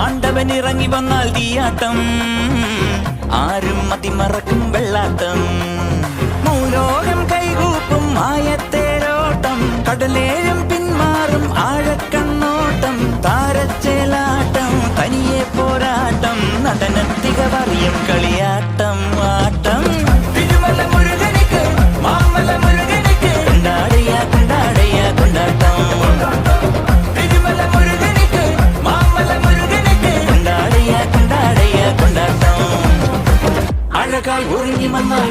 ആണ്ടവൻ ഇറങ്ങി വന്നാൽ തീയാട്ടം, ആരും മതിമറക്കും വെള്ളാട്ടം. മൂലോകം കൈകൂപ്പും ആയത്തേരോട്ടം, കടലേഴും പിന്മാറും ആഴക്കണ്ണോട്ടം. താരച്ചേലാട്ടം തനിയെ പോരാട്ടം, നടനത്തിക പറയും കളിയാട്ടം ആട്ടം. തിരുമല മുരുകനിക്ക് മാമല മുരുകനിക്ക് കൊണ്ടാടയ്യ കൊണ്ടാടയ്യ കൊണ്ടാട്ടം. തിരുമല മുരുകനിക്ക് മാമല മുരുകനിക്ക് കൊണ്ടാടയ്യ കൊണ്ടാടയ്യ കൊണ്ടാട്ടം. അഴകായി ഒരുങ്ങി വന്നാൽ